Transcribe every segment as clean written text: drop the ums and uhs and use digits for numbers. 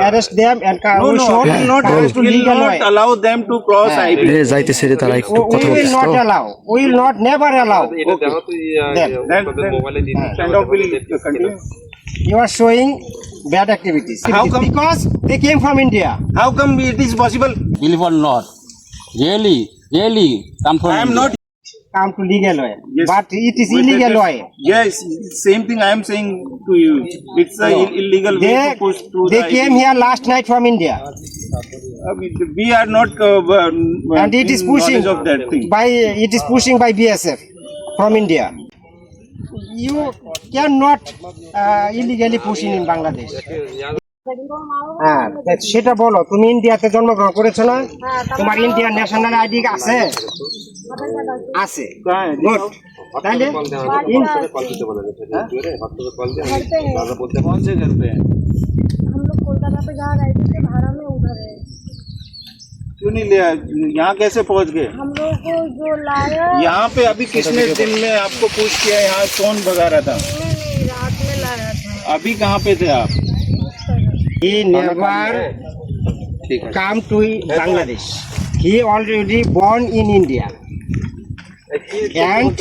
arrest them and No, we no, should will not, to will legal way. not allow them to cross IB. যাইতেছে রে তারা একটু We কথা will বলতেছে not তো allow. We will not never allow. Then kind of will continue. You are showing bad activities. How come? Because they came from India. How come it is possible? Believe or not, really come from I am India. not. Come to legal way. Yes. But it is illegal way. Yes, same thing I am saying to you. It's a illegal way to push through They the came IB. here last night from India. We are not And it is in pushing knowledge of that thing. it is pushing by BSF from India. You cannot illegally push in Bangladesh. হ্যাঁ সেটা বলো, তুমি ইন্ডিয়াতে জন্মগ্রহণ করেছো না? তোমার Indian national ID আছে? আছে, গুড। তাহলে कौन से घर पे हैं? हम लोग कोलकाता पे जहाँ रहते थे भाड़ा में उधर है। क्यों नहीं लिया? यहाँ कैसे पहुँच गए? हम लोग को जो लाया यहाँ पे अभी किसने दिन में आपको पूछ किया? यहाँ कौन भगा रहा था? नहीं रात में लाया था। अभी कहाँ पे थे आप? he never come to Bangladesh. He already born in India. And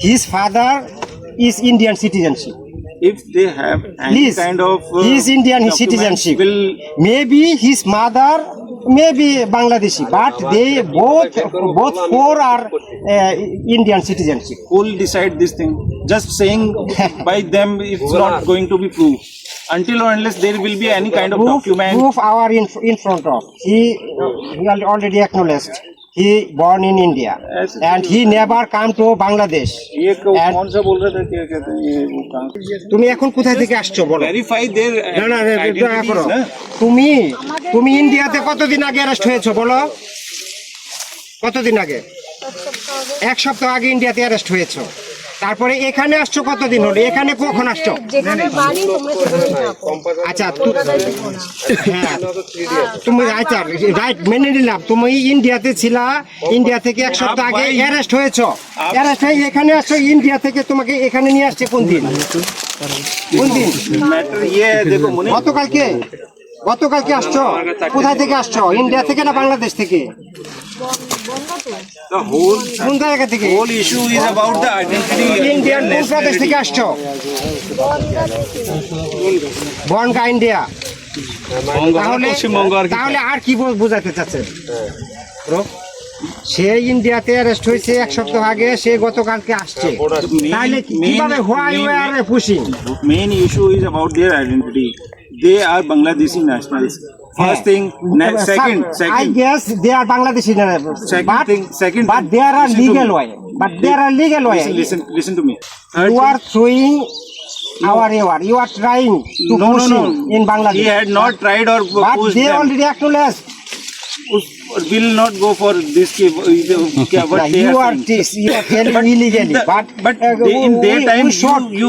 his father is Indian citizenship. If they have any Please, kind of he is Indian documents, citizenship. will Maybe his mother may be Bangladeshi, but they both four are Indian citizenship. who will decide this thing? Just saying by them, it's not going to be proved. Until or unless there will be any kind of document. Proof our in front of. He already acknowledged. He born in India and he never come to Bangladesh. ये And- कौन सा बोल रहे थे? क्या कहते हैं ये वो कहाँ? তুমি এখন কোথায় থেকে আসছো বলো? Verify their না না দয়া identities, করো। না? তুমি ইন্ডিয়াতে কতদিন আগে অ্যারেস্ট হয়েছো বলো? কতদিন আগে? এক সপ্তাহ আগে ইন্ডিয়াতে অ্যারেস্ট হয়েছো। তারপরে এখানে আসছো কতদিন হলো? এখানে কখন আসছো? যেখানে বাড়ি তোমরা সেখানে থাকো। আচ্ছা কলকাতায় দেখো না। হ্যাঁ তুমি আচ্ছা রাইট মেনে নিলাম, তুমি ইন্ডিয়াতে ছিলা, ইন্ডিয়া থেকে এক সপ্তাহ আগে অ্যারেস্ট হয়েছো, অ্যারেস্ট হয়ে এখানে আসছো, ইন্ডিয়া থেকে তোমাকে এখানে নিয়ে আসছে কোন দিন? কোন দিন? मैटर ये है, देखो मुनि, গতকালকে গতকালকে আসছো? কোথায় থেকে আসছো? ইন্ডিয়া থেকে না বাংলাদেশ থেকে? the whole কোন জায়গা থেকে? issue is about the identity. Indian কোন প্রদেশ থেকে আসছো? বনগা ইন্ডিয়া। তাহলে তাহলে আর কি বোঝাতে চাচ্ছে? সে ইন্ডিয়াতে অ্যারেস্ট হয়েছে এক সপ্তাহ আগে, সে গতকালকে আসছে, তাহলে কিভাবে why way are pushing? Main issue is about their identity. They are Bangladeshi nationals. First thing, second, I guess they are Bangladeshi, second but thing, there are listen to legal me. way. But there are legal way. Listen to me. Third You thing- are throwing our hour. You are trying to push him in He Bangladesh. had not tried or But pushed they them. already acknowledged. Will not go for this. What they You are are saying. telling illegally. But in their time, we should. you